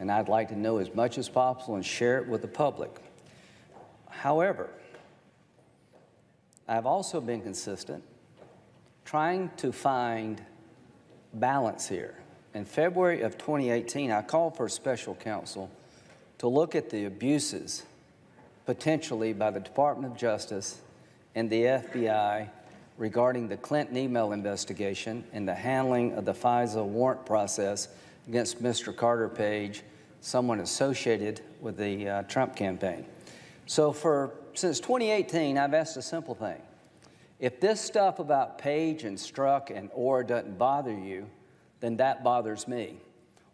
and I'd like to know as much as possible and share it with the public. However, I've also been consistent trying to find balance here. In February of 2018, I called for a special counsel to look at the abuses potentially by the Department of Justice and the FBI regarding the Clinton email investigation and the handling of the FISA warrant process against Mr. Carter Page, someone associated with the Trump campaign. So since 2018, I've asked a simple thing. If this stuff about Page and Strzok and Orr doesn't bother you, then that bothers me.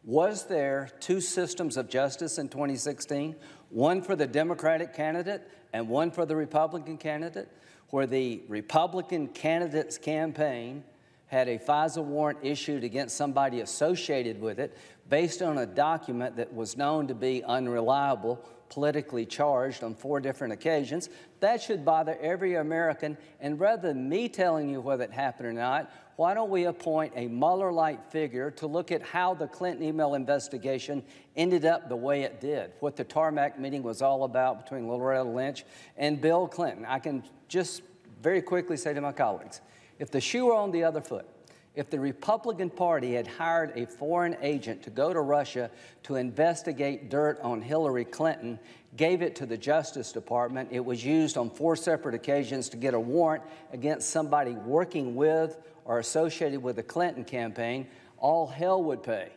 Was there two systems of justice in 2016, one for the Democratic candidate and one for the Republican candidate, where the Republican candidate's campaign had a FISA warrant issued against somebody associated with it based on a document that was known to be unreliable, politically charged on 4 different occasions? That should bother every American. And rather than me telling you whether it happened or not, why don't we appoint a Mueller-like figure to look at how the Clinton email investigation ended up the way it did, what the tarmac meeting was all about between Loretta Lynch and Bill Clinton? I can just very quickly say to my colleagues, if the shoe were on the other foot, if the Republican Party had hired a foreign agent to go to Russia to investigate dirt on Hillary Clinton, gave it to the Justice Department, it was used on 4 separate occasions to get a warrant against somebody working with or associated with the Clinton campaign, all hell would pay.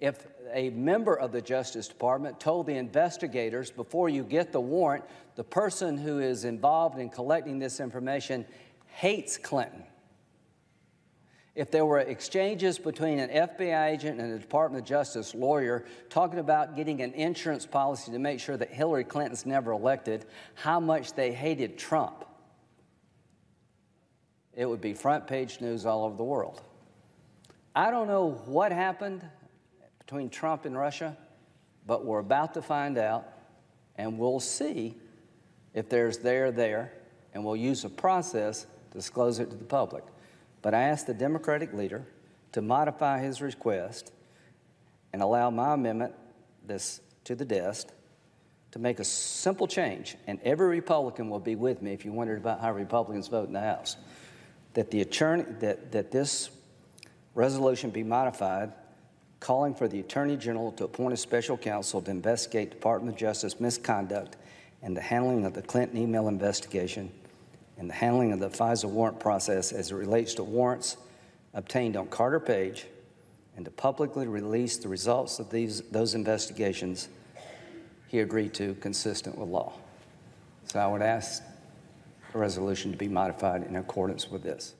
If a member of the Justice Department told the investigators, before you get the warrant, the person who is involved in collecting this information hates Clinton. If there were exchanges between an FBI agent and a Department of Justice lawyer talking about getting an insurance policy to make sure that Hillary Clinton's never elected, how much they hated Trump, it would be front page news all over the world. I don't know what happened between Trump and Russia, but we're about to find out, and we'll see if there's there, and we'll use a process to disclose it to the public. But I asked the Democratic leader to modify his request and allow my amendment to the desk to make a simple change, and every Republican will be with me if you wondered about how Republicans vote in the House, that this resolution be modified, calling for the Attorney General to appoint a special counsel to investigate Department of Justice misconduct and the handling of the Clinton email investigation and the handling of the FISA warrant process as it relates to warrants obtained on Carter Page, and to publicly release the results of those investigations he agreed to consistent with law. So I would ask the resolution to be modified in accordance with this.